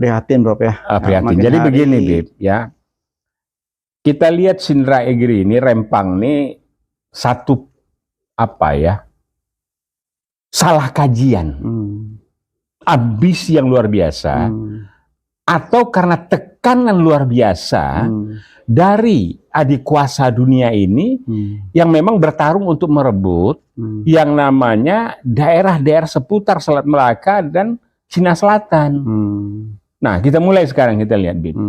prihatin, Bro ya. Prihatin. Jadi begini, Bib, ya. Kita lihat Sindra Egri ini, Rempang ini satu salah kajian, ambisi yang luar biasa, atau karena tekanan luar biasa dari adik kuasa dunia ini yang memang bertarung untuk merebut yang namanya daerah-daerah seputar Selat Melaka dan Cina Selatan. Nah, kita mulai sekarang, kita lihat, Bib.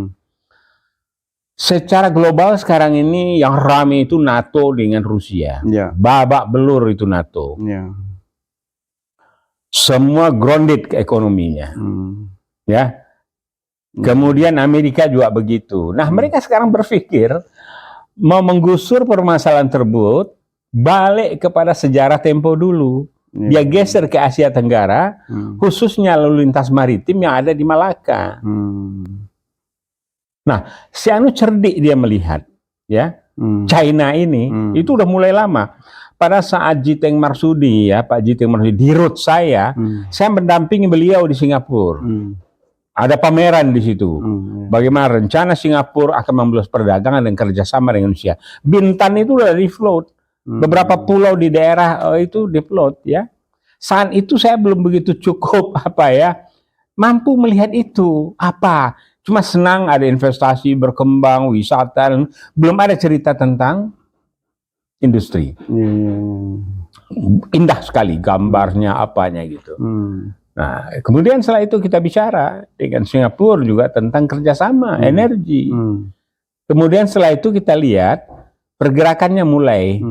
Secara global sekarang ini yang ramai itu NATO dengan Rusia. Babak belur itu NATO. Semua grounded ke ekonominya. Ya. Kemudian Amerika juga begitu. Nah, mereka sekarang berpikir mau menggusur permasalahan tersebut balik kepada sejarah tempo dulu. Dia geser ke Asia Tenggara, khususnya lalu lintas maritim yang ada di Malaka. Nah, si Anu cerdik dia melihat, ya, China ini itu udah mulai lama. Pada saat Jiteng Marsudi, ya, Pak Jiteng Marsudi di root saya mendampingi beliau di Singapura. Ada pameran di situ. Bagaimana rencana Singapura akan membelos perdagangan dan kerjasama dengan Indonesia. Bintan itu udah di float. Beberapa pulau di daerah itu di float, ya. Saat itu saya belum begitu cukup mampu melihat itu cuma senang ada investasi berkembang, wisata, belum ada cerita tentang industri. Indah sekali gambarnya, apanya gitu. Nah, kemudian setelah itu kita bicara dengan Singapura juga tentang kerjasama energi. Kemudian setelah itu kita lihat pergerakannya mulai.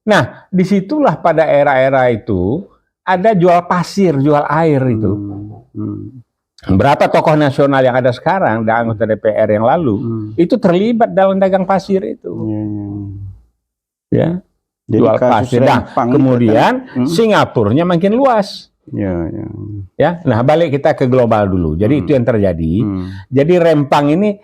Nah, disitulah pada era-era itu ada jual pasir, jual air itu. Berapa tokoh nasional yang ada sekarang dan anggota DPR yang lalu itu terlibat dalam dagang pasir itu. Ya, jual pasir. Nah, kemudian Singapurnya makin luas. Ya, nah balik kita ke global dulu. Jadi itu yang terjadi. Jadi Rempang ini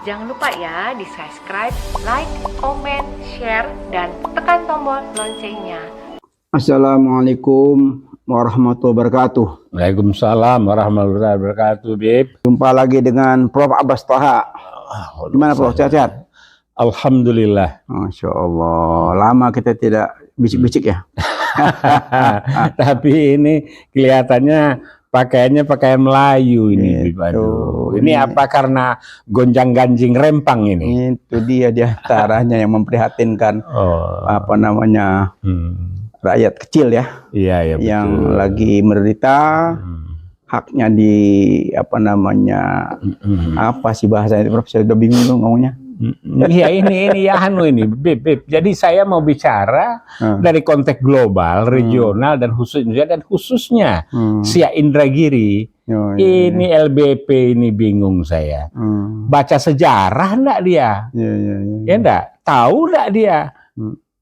jangan lupa ya di subscribe, like, comment, share, dan tekan tombol loncengnya. Assalamualaikum warahmatullahi wabarakatuh. Waalaikumsalam warahmatullahi wabarakatuh, Bib. Jumpa lagi dengan Prof. Abbas Thaha. Gimana, Prof? Sehat-sehat? Alhamdulillah. Masya Allah. Lama kita tidak bisik-bisik ya. Tapi ini kelihatannya pakaiannya pakaian Melayu ini. Aduh. Ini apa karena gonjang-ganjing Rempang ini? Itu dia diantaranya yang memprihatinkan rakyat kecil ya. Iya, yang betul. Lagi menderita, haknya apa sih bahasanya, Prof? Saya udah bingung ngomongnya. Iya, ini Bib. Jadi saya mau bicara dari konteks global, regional dan khususnya Siak Indragiri. Ini LBP ini bingung saya. Baca sejarah enggak dia? Ya enggak? Tahu enggak dia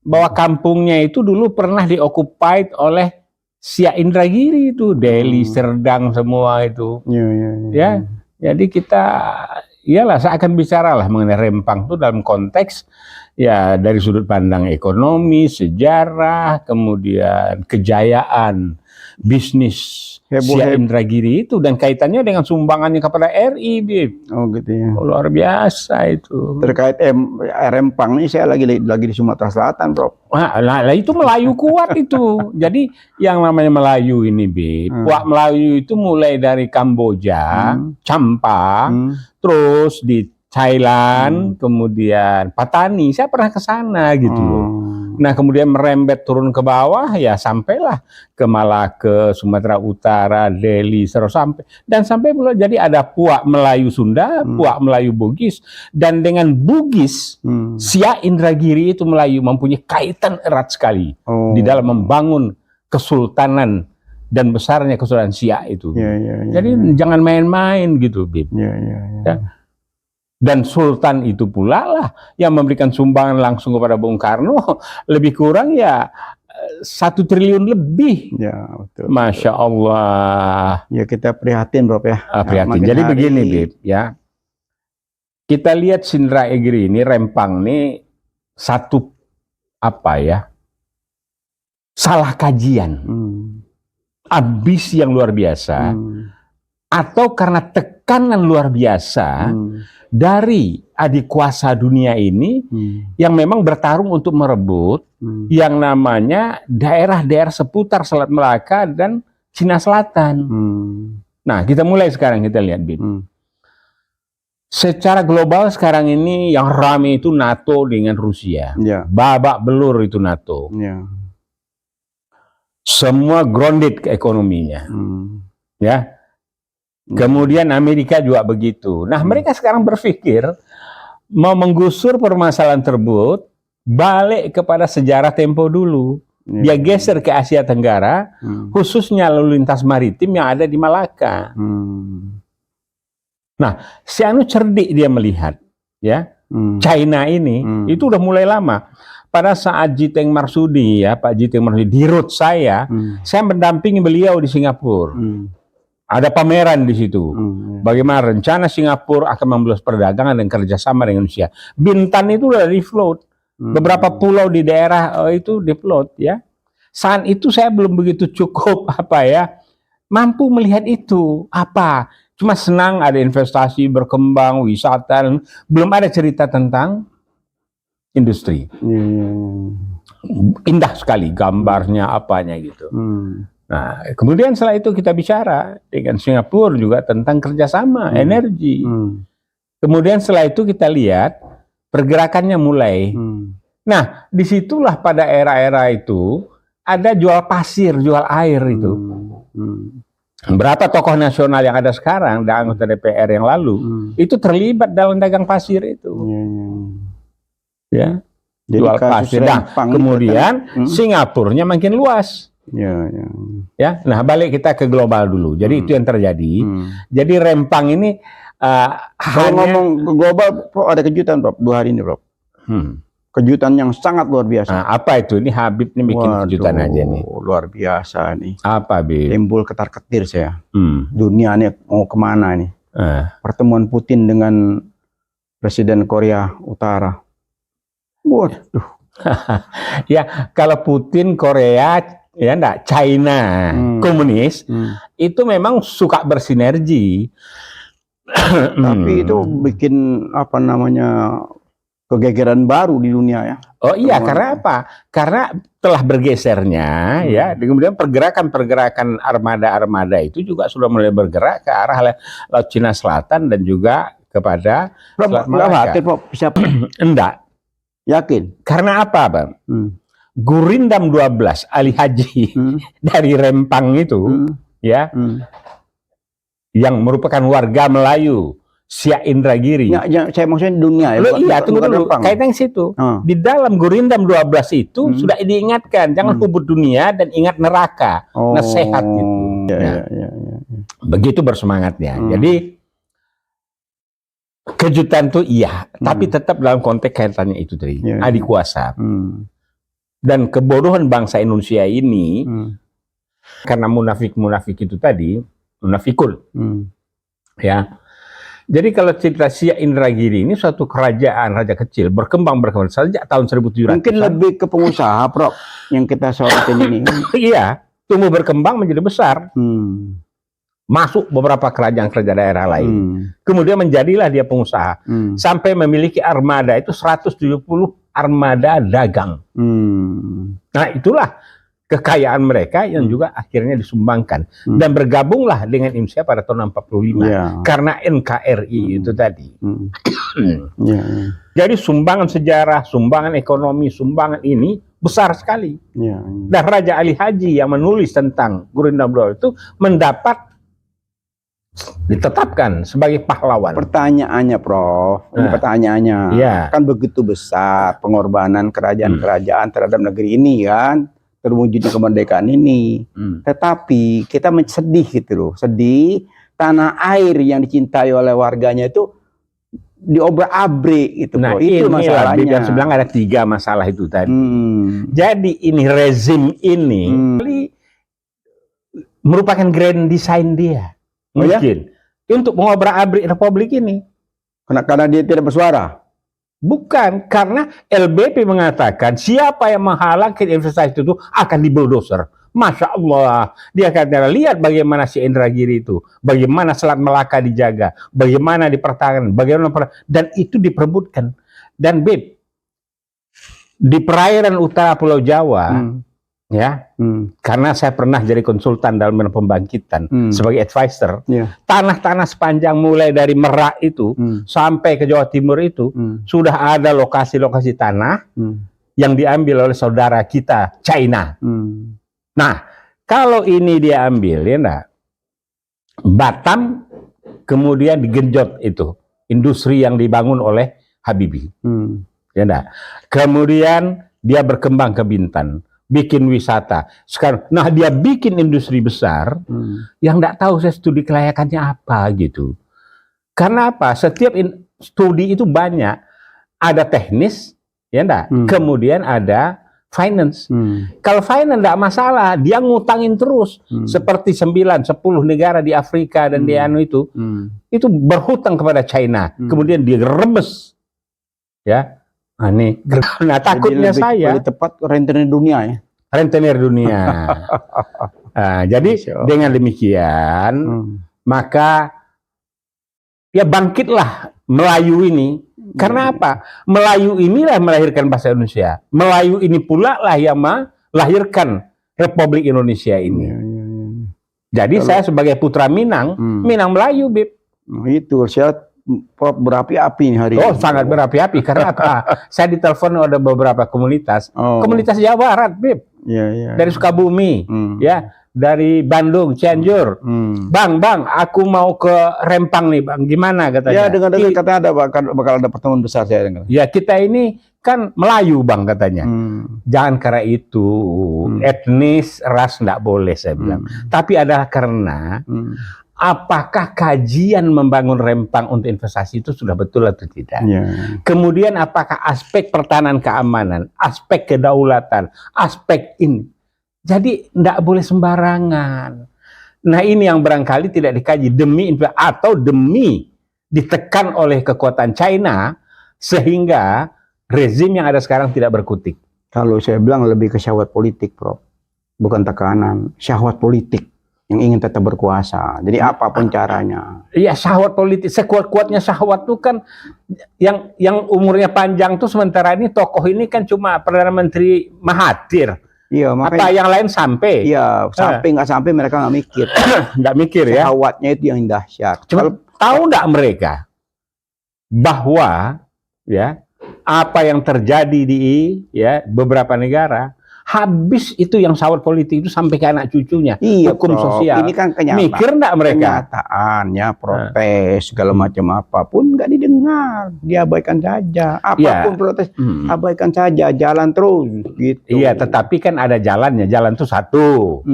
bahwa kampungnya itu dulu pernah dioccupied oleh Siak Indragiri itu, Delhi, Serdang semua itu. Ya. Jadi saya akan bicaralah mengenai Rempang itu dalam konteks ya dari sudut pandang ekonomi, sejarah, kemudian kejayaan bisnis Siak Indragiri itu dan kaitannya dengan sumbangannya kepada RI, Bib. Oh gitu ya. Luar biasa itu. Terkait Rempang ini saya lagi di Sumatera Selatan, Bro. Nah, itu Melayu kuat itu. Jadi yang namanya Melayu ini, Bib. Wak Melayu itu mulai dari Kamboja, Champa, terus di Thailand, kemudian Patani. Saya pernah ke sana gitu loh. Nah, kemudian merembet turun ke bawah ya sampailah ke Malaka, Sumatera Utara, Delhi, sampai jadi ada Puak Melayu Sunda, Puak Melayu Bugis, dan dengan Bugis Siak Indragiri itu Melayu mempunyai kaitan erat sekali di dalam membangun kesultanan dan besarnya kesultanan Siak itu. Jadi jangan main-main gitu, Bib. Ya. Dan Sultan itu pula lah yang memberikan sumbangan langsung kepada Bung Karno lebih kurang ya 1 triliun lebih. Ya, betul. Masya Allah. Ya kita prihatin, Bro ya. Prihatin. Jadi begini, Bib, ya. Kita lihat Sindra Egri ini, Rempang ini satu salah kajian, ambisi yang luar biasa, atau karena tekanan luar biasa dari adik kuasa dunia ini yang memang bertarung untuk merebut yang namanya daerah-daerah seputar Selat Melaka dan Cina Selatan. Nah, kita mulai sekarang, kita lihat, Bin. Secara global sekarang ini yang rame itu NATO dengan Rusia. Babak belur itu NATO. Semua grounded ke ekonominya. Ya. Kemudian Amerika juga begitu. Nah, mereka sekarang berpikir mau menggusur permasalahan tersebut, balik kepada sejarah tempo dulu. Dia geser ke Asia Tenggara, khususnya lalu lintas maritim yang ada di Malaka. Nah, si Anu cerdik dia melihat, ya, China ini itu udah mulai lama. Pada saat Jiteng Marsudi, ya, Pak Jiteng Marsudi di root saya mendampingi beliau di Singapura. Ada pameran di situ. Bagaimana rencana Singapura akan membelah perdagangan dan kerjasama dengan Indonesia. Bintan itu udah di float. Beberapa pulau di daerah itu di float, ya. Saat itu saya belum begitu cukup mampu melihat itu cuma senang ada investasi berkembang, wisata, belum ada cerita tentang industri. Indah sekali gambarnya, apanya gitu. Nah, kemudian setelah itu kita bicara dengan Singapura juga tentang kerjasama energi. Kemudian setelah itu kita lihat pergerakannya mulai. Nah, disitulah pada era-era itu ada jual pasir, jual air itu. Berapa tokoh nasional yang ada sekarang dan anggota DPR yang lalu itu terlibat dalam dagang pasir itu. Ya, jual pasir. Nah, kemudian Singapurnya makin luas. Ya, nah balik kita ke global dulu. Jadi itu yang terjadi. Jadi Rempang ini kalau ngomong global, Prof, ada kejutan, Prof, 2 hari ini, Prof. Kejutan yang sangat luar biasa. Nah, apa itu? Ini Habib nih bikin kejutan aja nih. Luar biasa nih. Apa, Bib? Timbul ketar-ketir saya. Dunia ini mau kemana nih? Pertemuan Putin dengan Presiden Korea Utara. Waduh. Ya, kalau Putin Korea, ya enggak, China, komunis, itu memang suka bersinergi. Tapi itu bikin kegegeran baru di dunia, ya. Oh iya, karena apa? Karena telah bergesernya, ya, kemudian pergerakan armada-armada itu juga sudah mulai bergerak ke arah Laut Cina Selatan dan juga kepada Selat Malaka. Enggak. Yakin? Karena apa, Bang? Gurindam 12 Ali Haji dari Rempang itu, ya, yang merupakan warga Melayu Siak Indragiri. Ya, saya maksudnya dunia, ya. Iya, tunggu dulu. Kaitan situ. Di dalam Gurindam 12 itu sudah diingatkan, jangan hubut dunia dan ingat neraka. Nasihat itu. Begitu bersemangatnya. Jadi kejutan tuh iya, tapi tetap dalam konteks kaitannya itu tadi, adik kuasa. Dan kebodohan bangsa Indonesia ini karena munafik itu tadi, munafikul. Ya. Jadi kalau cerita Siak Indragiri ini suatu kerajaan raja kecil berkembang sejak tahun 1700. Mungkin lebih ke pengusaha, Prof, yang kita sorotin ini. Iya, tumbuh berkembang menjadi besar. Masuk beberapa kerajaan-kerajaan daerah lain. Kemudian menjadilah dia pengusaha. Sampai memiliki armada itu 170 armada dagang. Nah, itulah kekayaan mereka yang juga akhirnya disumbangkan. Dan bergabunglah dengan Indonesia pada tahun 45. Karena NKRI itu tadi. Jadi sumbangan sejarah, sumbangan ekonomi, sumbangan ini besar sekali. Dan Raja Ali Haji yang menulis tentang Gurindam itu mendapat ditetapkan sebagai pahlawan. Pertanyaannya, Prof, ini pertanyaannya, kan begitu besar pengorbanan kerajaan-kerajaan terhadap negeri ini, kan, terwujudnya kemerdekaan ini. Tetapi kita sedih gitu loh, sedih tanah air yang dicintai oleh warganya itu diobrak-abrik gitu. Nah, itu masalahnya. Dan sebenarnya ada 3 masalah itu tadi. Jadi ini rezim ini merupakan grand design dia. Mungkin untuk mengobrak-abrik republik ini. Karena dia tidak bersuara. Bukan, karena LBP mengatakan siapa yang menghalangi investasi itu akan dibulldozer. Masya Allah, dia kata lihat bagaimana si Indragiri itu, bagaimana Selat Melaka dijaga, bagaimana dipertahankan, dan itu diperebutkan. Dan Beb, di perairan utara Pulau Jawa, karena saya pernah jadi konsultan dalam pembangkitan sebagai advisor, tanah-tanah sepanjang mulai dari Merak itu sampai ke Jawa Timur itu sudah ada lokasi-lokasi tanah yang diambil oleh saudara kita China. Nah, kalau ini dia ambil, ya enggak, Batam kemudian digenjot itu industri yang dibangun oleh Habibie, ya enggak. Kemudian dia berkembang ke Bintan, bikin wisata. Sekarang, nah dia bikin industri besar yang enggak tahu saya studi kelayakannya apa gitu. Karena apa? Setiap studi itu banyak, ada teknis, ya enggak. Kemudian ada finance. Kalau finance enggak masalah, dia ngutangin terus. Seperti 9-10 negara di Afrika dan di anu itu berhutang kepada China. Kemudian dia remes. Ya. Nah, takutnya saya lebih tepat rentenir dunia ya. Rentenir dunia. Nah, jadi dengan demikian maka ya bangkitlah Melayu ini. Karena apa? Melayu inilah melahirkan bahasa Indonesia. Melayu ini pula lah yang melahirkan Republik Indonesia ini. Jadi saya sebagai putra Minang, Minang Melayu, Bib. Itu saya berapi-api hari ini. Sangat berapi-api. Karena apa? Saya ditelepon oleh beberapa komunitas. Komunitas Jawa Barat, Bib. Dari Sukabumi, ya. Dari Bandung, Cianjur, Bang, aku mau ke Rempang nih, Bang. Gimana katanya? Ya, dengar-dengar katanya bakal ada pertemuan besar saya dengar. Ya, kita ini kan Melayu, Bang, katanya. Jangan karena itu etnis, ras nggak boleh saya bilang. Tapi adalah karena apakah kajian membangun Rempang untuk investasi itu sudah betul atau tidak? Kemudian apakah aspek pertahanan keamanan, aspek kedaulatan, aspek ini? Jadi tidak boleh sembarangan. Nah ini yang barangkali tidak dikaji demi ditekan oleh kekuatan China sehingga rezim yang ada sekarang tidak berkutik. Kalau saya bilang lebih ke syahwat politik, Prof. Bukan tekanan, syahwat politik yang ingin tetap berkuasa. Jadi apapun caranya. Iya, syahwat politik. Sekuat-kuatnya syahwat itu kan yang umurnya panjang tuh sementara ini tokoh ini kan cuma Perdana Menteri Mahathir. Iya, makanya, apa yang lain sampai? Iya, sampai nggak sampai mereka nggak mikir. Nggak mikir ya. Syahwatnya itu yang dahsyat. Cuma tahu nggak mereka bahwa ya apa yang terjadi di beberapa negara habis itu yang syahwat politik itu sampai ke anak cucunya. Iya, hukum sosial. Ini kan kenyataan. Mikir nggak mereka? Kenyataannya protes segala macam apapun nggak didengar, diabaikan saja. Apapun protes, abaikan saja, jalan terus gitu. Iya, tetapi kan ada jalannya. Jalan itu satu.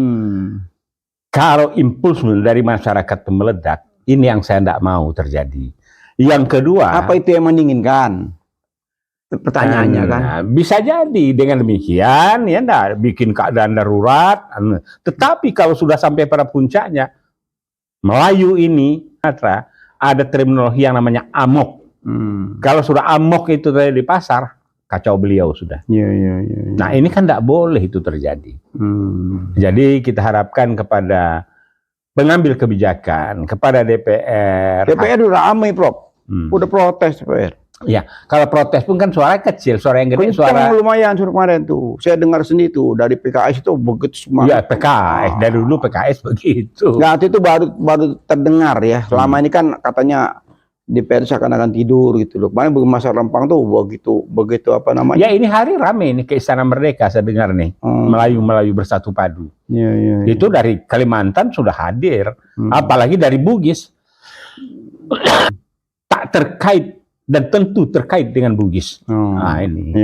Kalau impuls dari masyarakat itu meledak, ini yang saya tidak mau terjadi. Yang kedua, apa itu yang menginginkan? Pertanyaannya kan bisa jadi dengan demikian ya enggak bikin keadaan darurat, tetapi kalau sudah sampai pada puncaknya Melayu ini ada terminologi yang namanya amok. Kalau sudah amok itu tadi di pasar, kacau beliau sudah. Nah ini kan tidak boleh itu terjadi. Jadi kita harapkan kepada pengambil kebijakan, kepada DPR. DPR udah ramai, Prof. Udah protes DPR. Ya, kalau protes pun kan suara kecil, suara yang gede, suara lumayan suara kemarin tuh. Saya dengar sendiri tuh dari PKS itu begitu semua. Ya, PKS dari dulu PKS begitu. Nah, itu baru terdengar ya. Selama ini kan katanya DPR seakan-akan tidur gitu loh. Kemarin masalah Rempang tuh begitu apa namanya? Ya, ini hari rame nih ke Istana Merdeka saya dengar nih. Melayu bersatu padu. Itu dari Kalimantan sudah hadir, apalagi dari Bugis. Tak terkait dan tentu terkait dengan Bugis. Nah ini.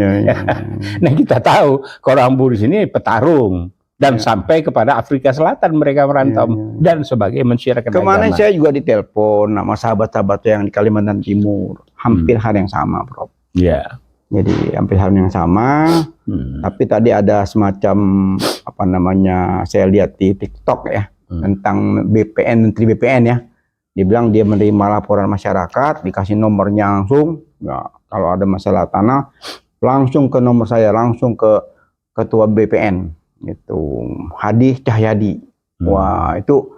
Nah kita tahu kalau orang Bugis ini petarung dan sampai kepada Afrika Selatan mereka merantau dan sebagai masyarakat. Kemarin saya juga ditelepon sama sahabat-sahabat yang di Kalimantan Timur, hampir hal yang sama, Prof. Iya. Jadi hampir hal yang sama. Tapi tadi ada semacam apa namanya? Saya lihat di TikTok ya tentang BPN, Menteri BPN ya. Dia bilang dia menerima laporan masyarakat, dikasih nomornya langsung, ya Kalau ada masalah tanah, langsung ke nomor saya, langsung ke Ketua BPN, itu Hadi Cahyadi. Wah, itu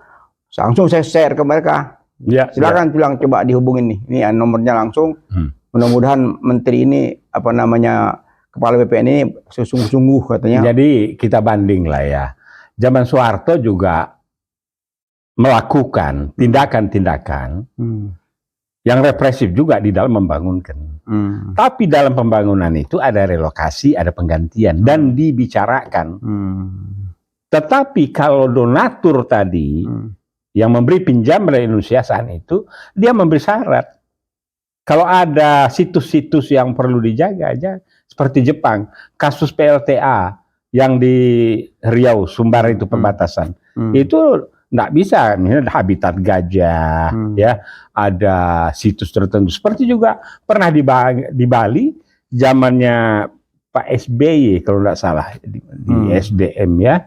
langsung saya share ke mereka. Ya, silakan bilang coba dihubungin nih. Ini nomornya langsung. Mudah-mudahan menteri ini kepala BPN ini sungguh-sungguh katanya. Jadi kita banding lah ya. Zaman Soeharto juga melakukan tindakan-tindakan yang represif juga di dalam membangunkan. Tapi dalam pembangunan itu ada relokasi, ada penggantian dan dibicarakan. Tetapi kalau donatur tadi yang memberi pinjam pada Indonesia saat itu, dia memberi syarat. Kalau ada situs-situs yang perlu dijaga aja, seperti Jepang, kasus PLTA yang di Riau, Sumbar itu perbatasan, itu nggak bisa, misalnya habitat gajah, ya, ada situs tertentu. Seperti juga pernah di Bali, zamannya Pak SBY kalau nggak salah di SDM ya,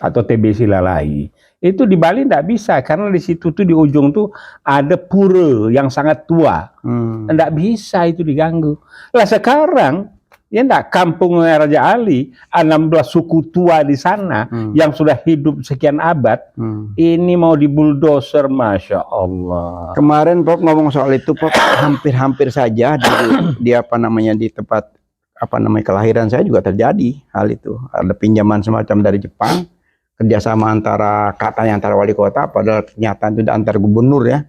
atau TB Silalai. Itu di Bali nggak bisa karena di situ tuh di ujung tuh ada pura yang sangat tua, nggak bisa itu diganggu. Lah sekarang ya enggak, kampung Raja Ali, 16 suku tua di sana yang sudah hidup sekian abad, ini mau dibuldoser, Masya Allah. Kemarin Pop ngomong soal itu, Pop, hampir-hampir saja di tempat kelahiran saya juga terjadi hal itu. Ada pinjaman semacam dari Jepang, kerjasama katanya antara wali kota, padahal kenyataan itu antar gubernur ya.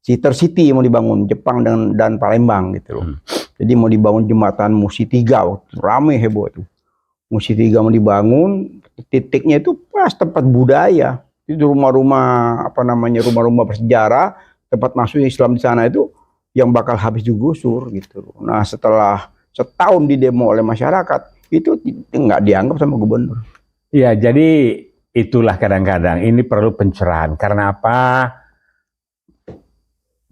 City mau dibangun Jepang dan Palembang gitu loh. Jadi mau dibangun jembatan Musi 3, rame heboh itu. Musi 3 mau dibangun, titiknya itu pas tempat budaya. Itu rumah-rumah rumah-rumah bersejarah, tempat masuk Islam di sana itu yang bakal habis digusur gitu. Nah, setelah setahun didemo oleh masyarakat, itu nggak dianggap sama gubernur. Iya, jadi itulah kadang-kadang ini perlu pencerahan. Karena apa?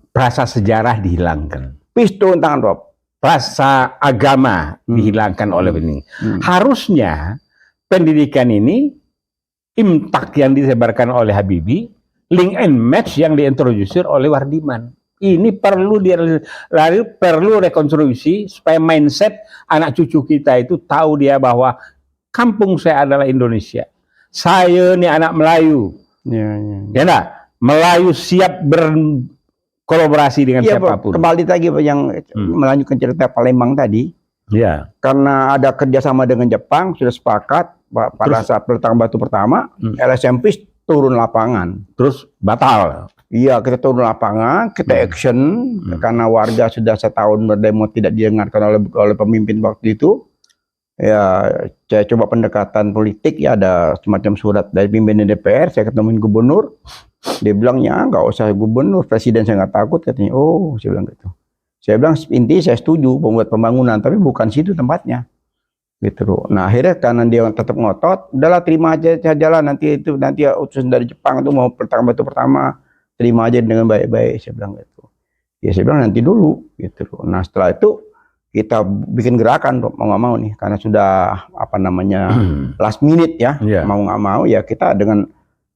Rasa sejarah dihilangkan. Pistol tangan Rob. Rasa agama dihilangkan oleh ini. Harusnya pendidikan ini, imtak yang disebarkan oleh Habibie, link and match yang diintroduksi oleh Wardiman. Ini perlu perlu rekonstruksi supaya mindset anak cucu kita itu tahu dia bahwa kampung saya adalah Indonesia. Saya ini anak Melayu. Ya enggak? Melayu siap kolaborasi dengan siapapun. Kembali lagi yang melanjutkan cerita Palembang tadi. Ya. Karena ada kerjasama dengan Jepang, sudah sepakat pada saat peletakan batu pertama, LSMP turun lapangan. Terus batal. Iya, kita turun lapangan, kita action karena warga sudah setahun berdemo tidak didengarkan oleh pemimpin waktu itu. Ya, saya coba pendekatan politik, ya ada semacam surat dari pimpinan DPR, saya ketemuin gubernur. Dia bilang, ya nggak usah gubernur, presiden saya nggak takut, katanya. Oh, saya bilang gitu. Saya bilang, intinya saya setuju membuat pembangunan, tapi bukan situ tempatnya. Gitu loh. Nah, akhirnya karena dia tetap ngotot, udahlah terima aja jalan, nanti utusan dari Jepang itu mau peletakan batu pertama, terima aja dengan baik-baik, saya bilang gitu. Ya saya bilang nanti dulu, gitu loh. Nah, setelah itu kita bikin gerakan, mau nggak mau nih, karena sudah last minute ya, mau nggak mau ya kita dengan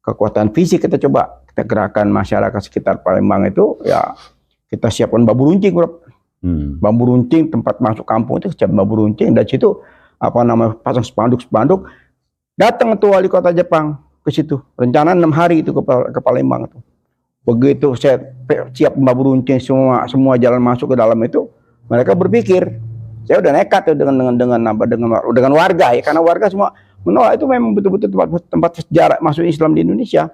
kekuatan fisik kita gerakan masyarakat sekitar Palembang itu ya kita siapkan bambu runcing, bro. Bambu runcing tempat masuk kampung itu siap bambu runcing, dan situ pasang spanduk. Datang tuh wali kota Jepang ke situ, rencana 6 hari itu ke Palembang itu. Begitu saya siap bambu runcing, semua jalan masuk ke dalam itu, mereka berpikir saya udah nekat tuh dengan warga ya, karena warga semua menolak. Itu memang betul-betul tempat sejarah masuk Islam di Indonesia.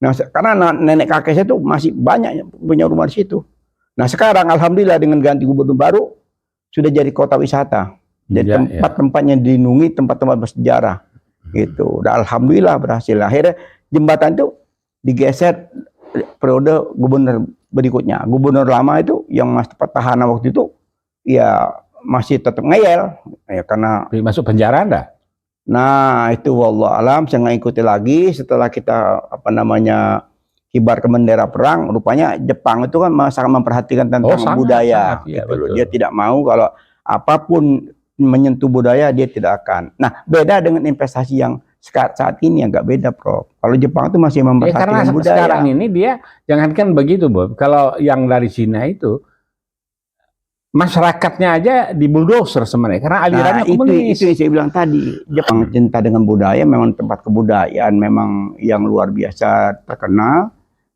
Nah, karena nenek kakek saya tuh masih banyak punya rumah di situ. Nah, sekarang alhamdulillah dengan ganti gubernur baru sudah jadi kota wisata. Jadi tempat-tempatnya dilindungi, tempat-tempat bersejarah. Gitu. Dan alhamdulillah berhasil. Akhirnya jembatan itu digeser periode gubernur berikutnya. Gubernur lama itu yang masih petahana waktu itu ya masih tetap ngeyel ya, karena masuk penjara enggak? Nah, itu wallah alam, saya nggak ikuti lagi. Setelah kita kibarkan bendera perang, rupanya Jepang itu kan sangat memperhatikan tentang budaya. Iya, gitu. Dia tidak mau kalau apapun menyentuh budaya, dia tidak akan. Nah, beda dengan investasi yang saat ini, agak beda, Prof. Kalau Jepang itu masih memperhatikan budaya. Karena sekarang ini dia jangankan begitu, Bob. Kalau yang dari Cina itu masyarakatnya aja dibuldoser sebenarnya karena alirannya komunis. Itu yang saya bilang tadi. Jepang cinta dengan budaya, memang tempat kebudayaan memang yang luar biasa terkenal.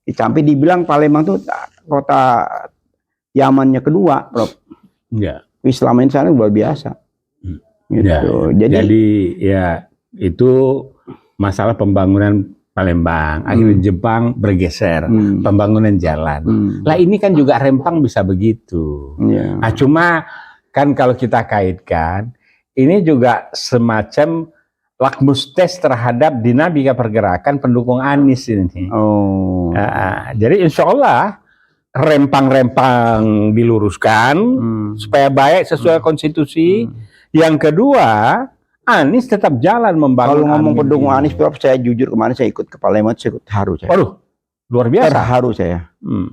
Sampai dibilang Palembang itu kota Yamannya kedua, Prof. Ya. Islam ini sana luar biasa. Gitu. Ya. Jadi ya itu masalah pembangunan Palembang. Akhirnya Jepang bergeser, pembangunan jalan. Lah ini kan juga Rempang bisa begitu. Nah cuma kan kalau kita kaitkan, ini juga semacam lakmus tes terhadap dinamika pergerakan pendukung Anies ini. Jadi insya Allah Rempang-Rempang diluruskan supaya baik sesuai konstitusi. Yang kedua, Anies tetap jalan membangun. Kalau ngomong pendukung Anies, saya jujur kemarin saya ikut ke Palembang, saya ikut haru saya. Waduh, luar biasa. Terharu saya.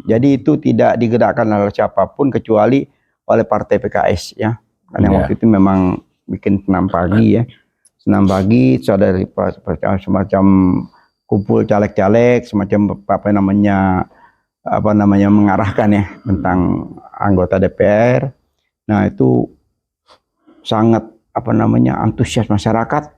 Jadi itu tidak digerakkan oleh siapapun kecuali oleh partai PKS ya. Karena waktu itu memang bikin senam pagi ya. Senam pagi, saudari semacam kumpul caleg-caleg, semacam apa namanya mengarahkan ya tentang anggota DPR. Nah itu sangat antusias masyarakat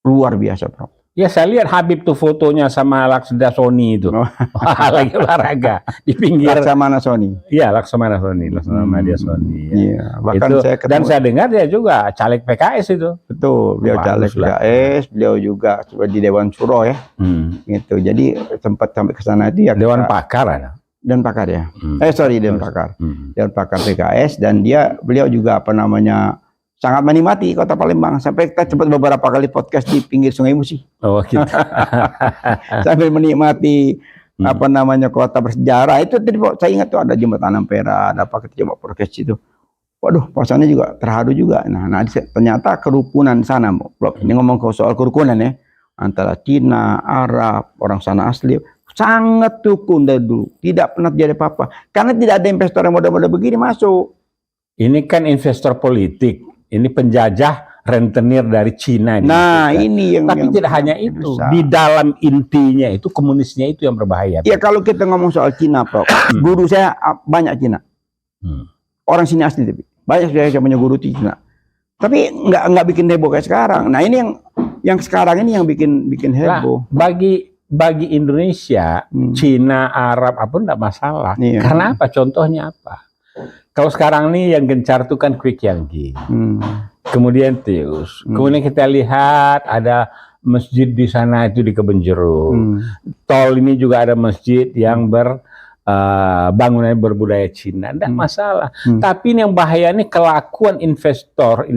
luar biasa, Prof. Ya saya lihat Habib tuh fotonya sama Laksmana Sony itu. Lagi olahraga di pinggir. Laksamana Sony. Iya, Laksamana Sony, Laksamana dia Sony. Iya, bahkan itu, saya ketemu, dan saya dengar dia juga caleg PKS itu. Betul, beliau caleg PKS, beliau juga di Dewan Suro ya. Gitu. Jadi sempat sampai ke sana itu ya. Dewan Pakar ada. Dewan Pakar ya. Dewan Pakar. Dewan Pakar PKS dan beliau juga sangat menikmati kota Palembang sampai kita sempat beberapa kali podcast di pinggir Sungai Musi. Oh gitu. Sambil menikmati kota bersejarah itu tadi saya ingat tuh ada jembatan Ampera, ada apa jembatan Prokes itu. Waduh, pasannya juga terharu juga. Nah ternyata kerukunan sana, Bro. Ini ngomong soal kerukunan ya antara Cina, Arab, orang sana asli sangat rukun dari dulu. Tidak pernah terjadi apa-apa karena tidak ada investor yang modal-modal begini masuk. Ini kan investor politik. Ini penjajah rentenir dari Cina. Nah, ini yang tidak hanya itu. Di dalam intinya itu komunisnya itu yang berbahaya. Ya kalau kita ngomong soal Cina, Prof. Guru saya banyak Cina. Orang sini asli tapi banyak saya punya guru di Cina. Tapi nggak bikin heboh kayak sekarang. Nah, ini yang sekarang ini yang bikin heboh. Nah, bagi Indonesia, Cina, Arab apapun enggak masalah. Iya. Karena apa? Contohnya apa? Kalau sekarang nih yang gencar itu kan Quick Yangki, kemudian Tius, kemudian kita lihat ada masjid di sana itu di Kebonjeruk, tol ini juga ada masjid yang bangunannya berbudaya Cina, tidak masalah. Tapi yang bahaya ini kelakuan investor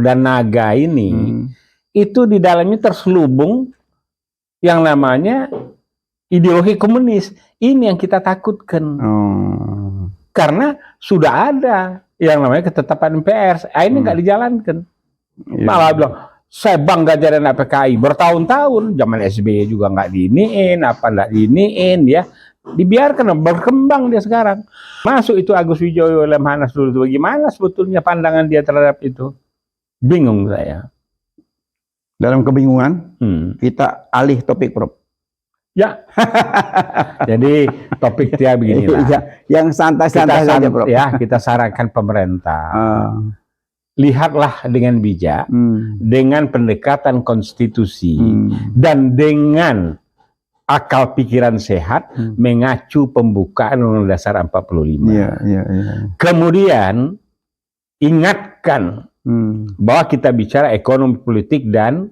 dan naga ini, itu di dalamnya terselubung yang namanya ideologi komunis. Ini yang kita takutkan. Karena sudah ada yang namanya ketetapan MPR, ini nggak dijalankan. Malah bilang, saya bangga jadi anak PKI bertahun-tahun, zaman SBY juga nggak diiniin, nggak diiniin ya, dibiarkan berkembang dia sekarang. Masuk itu Agus Wijoyo, Lemhanas dulu, bagaimana sebetulnya pandangan dia terhadap itu? Bingung saya. Dalam kebingungan, kita alih topik, Prof. Ya, jadi topik dia beginilah. Yang santai-santai saja, Bro. Ya, kita sarankan pemerintah. Lihatlah dengan bijak, dengan pendekatan konstitusi, dan dengan akal pikiran sehat, mengacu pembukaan Undang-Undang Dasar 45. Kemudian, ingatkan bahwa kita bicara ekonomi politik dan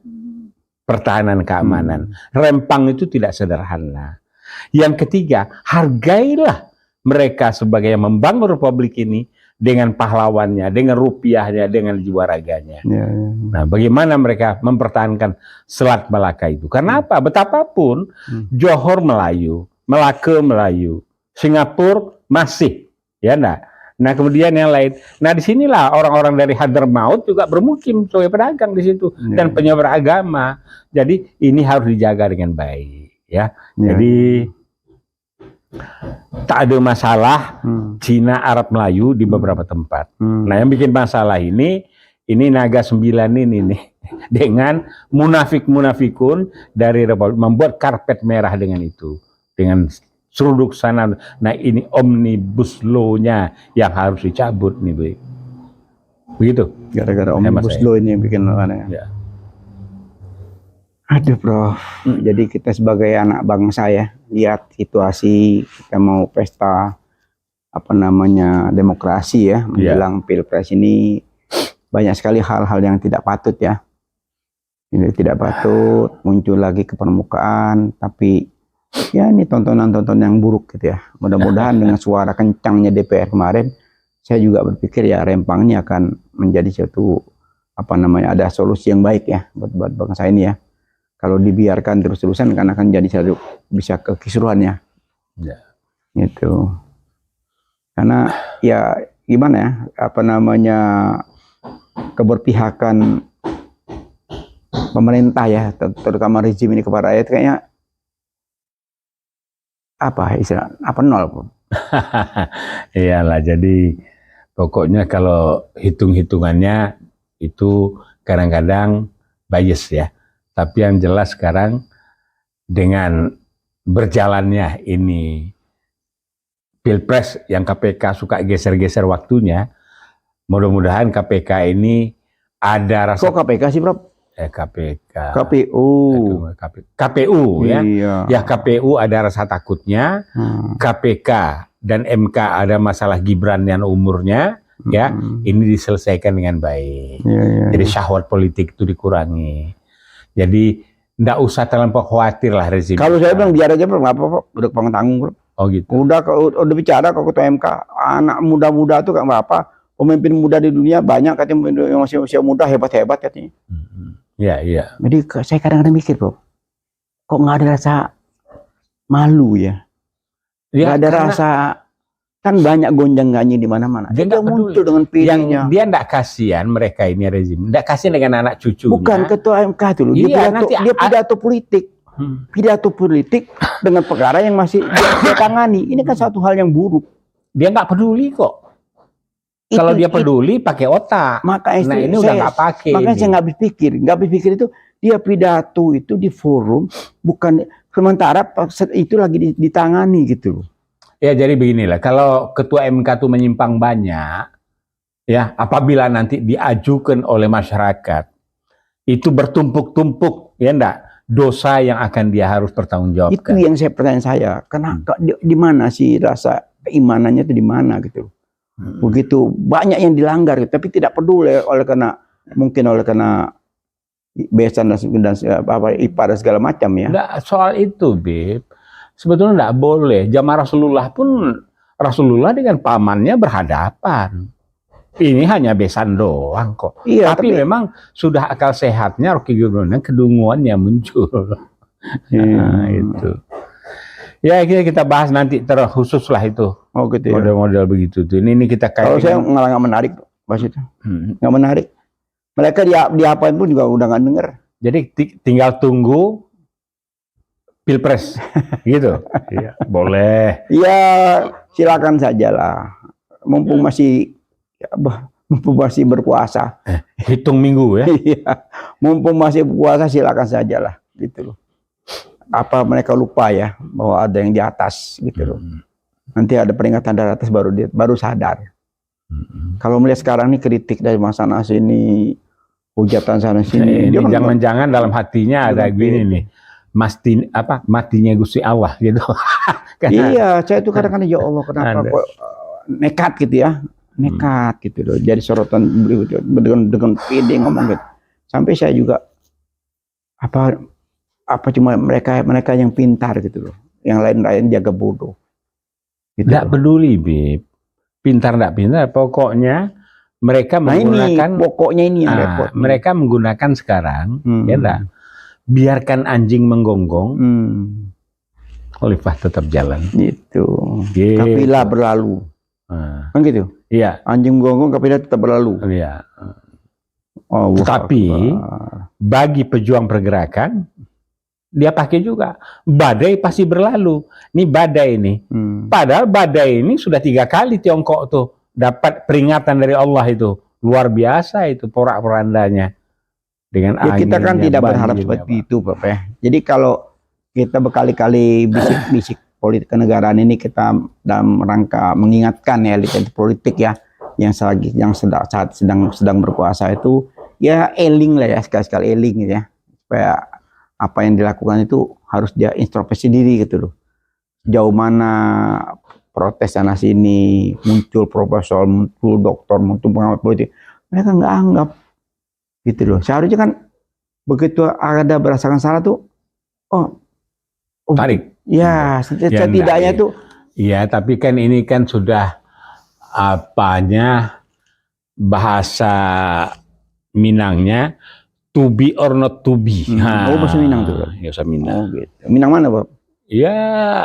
pertahanan keamanan. Rempang itu tidak sederhana. Yang ketiga, hargailah mereka sebagai yang membangun republik ini dengan pahlawannya, dengan rupiahnya, dengan jiwa raganya. Nah, bagaimana mereka mempertahankan Selat Malaka itu? Karena apa? Betapapun Johor Melayu, Melaka Melayu, Singapura masih, ya enggak? Nah, kemudian yang lain. Nah, disinilah orang-orang dari Hadramaut juga bermukim sebagai pedagang di situ dan penyebar agama. Jadi ini harus dijaga dengan baik, ya. Jadi tak ada masalah Cina, Arab, Melayu di beberapa tempat. Nah, yang bikin masalah ini Naga 9 ini nih dengan munafik-munafikun dari Republik membuat karpet merah dengan itu, dengan seruduk sana. Nah ini omnibus law-nya yang harus dicabut nih, Bib. Begitu. Gara-gara omnibus law ini yang bikin aneh. Ya. Aduh, Prof. Jadi kita sebagai anak bangsa ya, lihat situasi kita mau pesta demokrasi ya, menjelang Pilpres ini banyak sekali hal-hal yang tidak patut ya. Ini tidak patut muncul lagi ke permukaan, tapi ya ini tontonan-tontonan yang buruk gitu ya. Mudah-mudahan dengan suara kencangnya DPR kemarin, saya juga berpikir ya rempangnya akan menjadi suatu ada solusi yang baik ya buat bangsa ini ya. Kalau dibiarkan terus-terusan kan akan jadi satu bisa kekisruhan ya. Ya. Gitu. Karena ya gimana ya, keberpihakan pemerintah ya, terutama rezim ini kepada rakyat kayaknya nol. Iyalah, jadi pokoknya kalau hitung-hitungannya itu kadang-kadang bias ya. Tapi yang jelas sekarang dengan berjalannya ini Pilpres yang KPK suka geser-geser waktunya, mudah-mudahan KPK ini ada rasa... Kok KPK sih, Prof? KPK. KPU ya. Iya. Ya KPU ada rasa takutnya, KPK dan MK ada masalah Gibran yang umurnya, ya ini diselesaikan dengan baik. Jadi syahwat politik itu dikurangi. Jadi nggak usah terlalu khawatir lah rezim. Kalau saya bilang biar aja, Bro, nggak apa-apa, udah tanggung, Bro. Oh gitu. Udah bicara ke ketua MK, anak muda-muda tuh nggak apa-apa, pemimpin muda di dunia banyak katanya yang masih usia muda hebat-hebat katanya. Iya. Jadi saya kadang-kadang mikir, Bro, kok nggak ada rasa malu ya? Nggak ada rasa, kan banyak gonjang-ganjing di mana-mana. Dia muncul dengan pilihnya. Dia nggak kasihan mereka ini rezim, nggak kasihan dengan anak cucunya. Bukan ketua MK dulu, dia pidato politik. Pidato politik dengan perkara yang masih dia tangani. Ini kan satu hal yang buruk. Dia nggak peduli kok. Kalau dia peduli pakai otak. Makanya ini udah nggak pakai. Makanya saya nggak berpikir itu dia pidato itu di forum, bukan sementara itu lagi ditangani gitu. Ya jadi beginilah, kalau ketua MK itu menyimpang banyak, ya apabila nanti diajukan oleh masyarakat, itu bertumpuk-tumpuk, ya enggak, dosa yang akan dia harus bertanggungjawabkan. Itu yang pertanyaan saya, kenapa di mana sih rasa keimanannya itu di mana gitu? Begitu banyak yang dilanggar, tapi tidak peduli mungkin oleh karena besan dan IPA dan segala macam ya. Enggak, soal itu, Bib. Sebetulnya enggak boleh. Zaman Rasulullah pun, Rasulullah dengan pamannya berhadapan. Ini hanya besan doang kok. Iya, tapi memang sudah akal sehatnya Rocky Gerung kedunguannya muncul. Nah, itu. Ya kita bahas nanti terkhusus lah itu. Oh gitu ya. Model-model begitu tuh. Ini kita kayak. Kalau saya nggak menarik bahas itu. Nggak menarik. Mereka diapain pun juga udah nggak denger. Jadi tinggal tunggu Pilpres gitu. Iya, boleh. Iya, silakan saja lah. Mumpung masih berpuasa. Hitung minggu ya. Iya. Mumpung masih berpuasa silakan saja lah gitu loh. Apa mereka lupa ya bahwa ada yang di atas gitu loh. Nanti ada peringatan dari atas baru sadar. Kalau melihat sekarang nih kritik dari Mas Anas ini, hujatan sana sini, ini jangan-jangan dalam hatinya ada gini nih. Matinya Gusti Allah gitu. Iya, saya itu kadang-kadang ya Allah kenapa kok nekat gitu ya. Nekat gitu loh. Jadi sorotan dengan pede ngomong gitu. Sampai saya juga cuma mereka yang pintar gitu loh. Yang lain jaga bodoh. Gitu. Nggak peduli, Bib. Pintar nggak pintar, pokoknya mereka menggunakan ini yang repot. Mereka menggunakan sekarang, ya enggak? Biarkan anjing menggonggong, khalifah tetap jalan. Gitu. Kafilah berlalu. Kan gitu? Iya. Anjing menggonggong, kafilah tetap berlalu. Iya. Tapi bagi pejuang pergerakan, dia pakai juga. Badai pasti berlalu. Ini badai ini. Padahal badai ini sudah 3 kali Tiongkok tuh dapat peringatan dari Allah itu. Luar biasa itu porak-porandanya. Dengan ya, kita kan tidak berharap seperti itu, Bapak. Jadi kalau kita berkali-kali bisik-bisik politik kenegaraan ini kita dalam rangka mengingatkan ya elit politik ya yang sedang berkuasa itu ya eling lah ya, sekali-sekali eling gitu ya, supaya apa yang dilakukan itu harus dia introspeksi diri gitu loh. Jauh mana protes sana sini, muncul profesor, muncul dokter, muncul pengamat politik, mereka nggak anggap gitu loh. Seharusnya kan begitu ada berasakan salah tuh, oh tarik. Ya, setidaknya tuh. Iya, tapi kan ini kan sudah apanya bahasa Minangnya to be or not to be. Oh, bahasa Minang tuh. Ya, bahasa Minang. Oh, gitu. Minang mana, Pak? Ya,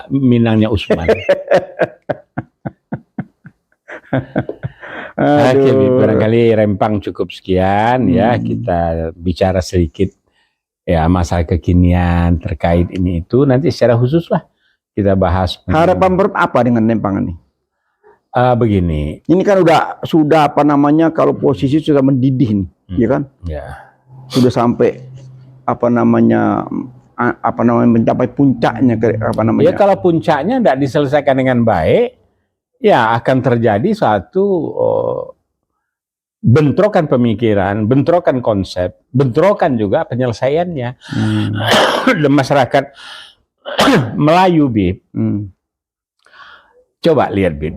Minangnya Usman. Oke, barangkali Rempang cukup sekian ya, kita bicara sedikit ya masalah kekinian terkait ini itu, nanti secara khusus lah kita bahas. Harapan apa dengan Rempang ini? Begini. Ini kan sudah apa namanya, kalau posisi sudah mendidih nih, ya kan? Ya. Sudah sampai apa namanya mencapai puncaknya apa namanya? Ya kalau puncaknya tidak diselesaikan dengan baik, ya akan terjadi suatu bentrokan pemikiran, bentrokan konsep, bentrokan juga penyelesaiannya. Dan masyarakat Melayu, Bib. Coba lihat, Bib.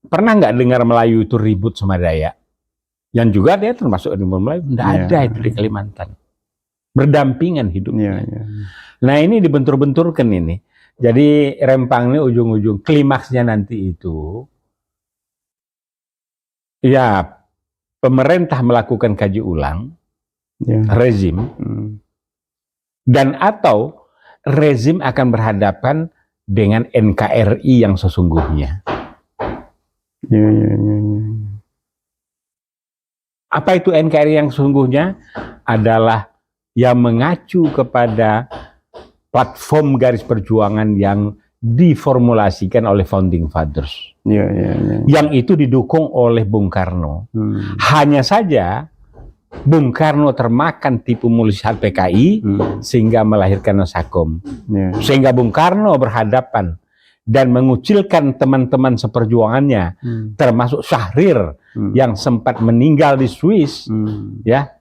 Pernah nggak dengar Melayu itu ribut sama Dayak? Yang juga dia termasuk di Melayu. Nggak ada itu di Kalimantan. Berdampingan hidupnya. Nah ini dibentur-benturkan ini. Jadi Rempang ini ujung-ujung klimaksnya nanti itu, ya pemerintah melakukan kaji ulang rezim, dan atau rezim akan berhadapan dengan NKRI yang sesungguhnya. Apa itu NKRI yang sesungguhnya? Adalah yang mengacu kepada platform garis perjuangan yang diformulasikan oleh founding fathers. Yang itu didukung oleh Bung Karno. Hanya saja Bung Karno termakan tipu muslihat PKI sehingga melahirkan Nasakom. Sehingga Bung Karno berhadapan dan mengucilkan teman-teman seperjuangannya, termasuk Syahrir yang sempat meninggal di Swiss, ya,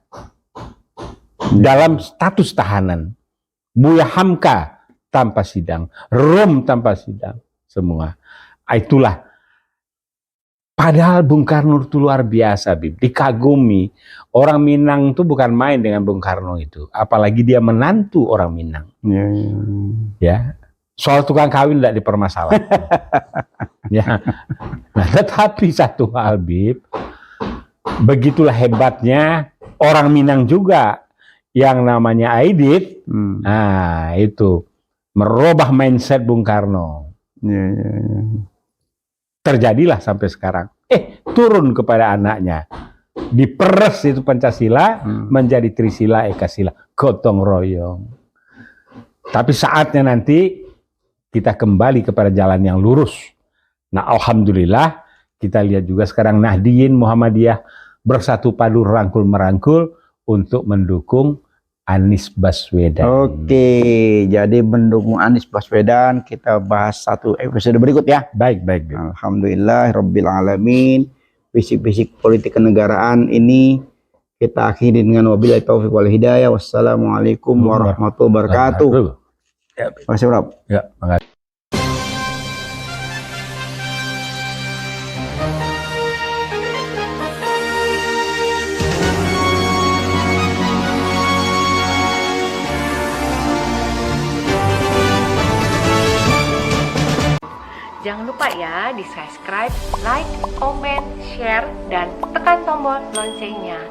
dalam status tahanan. Buya Hamka tanpa sidang, Rom tanpa sidang, semua. Itulah. Padahal Bung Karno itu luar biasa, Bib. Dikagumi. Orang Minang itu bukan main dengan Bung Karno itu. Apalagi dia menantu orang Minang. Ya. Soal tukang kawin tidak dipermasalahkan. Ya. Nah, tetapi satu hal, Bib. Begitulah hebatnya orang Minang juga. Yang namanya Aidit. Nah, itu. Merubah mindset Bung Karno. Terjadilah sampai sekarang. Turun kepada anaknya. Diperes itu Pancasila menjadi Trisila, Ekasila, gotong royong. Tapi saatnya nanti kita kembali kepada jalan yang lurus. Nah, alhamdulillah kita lihat juga sekarang Nahdien Muhammadiyah bersatu padu rangkul-merangkul untuk mendukung Anies Baswedan. Oke, jadi mendukung Anies Baswedan kita bahas satu episode berikut ya. Baik. Alhamdulillah Rabbil Alamin. Bisik-bisik politik kenegaraan ini kita akhiri dengan wabillahi taufiq wal hidayah. Wassalamualaikum warahmatullahi wabarakatuh. Terima kasih, Rob. Ya, makasih. Jangan lupa ya di subscribe, like, comment, share, dan tekan tombol loncengnya.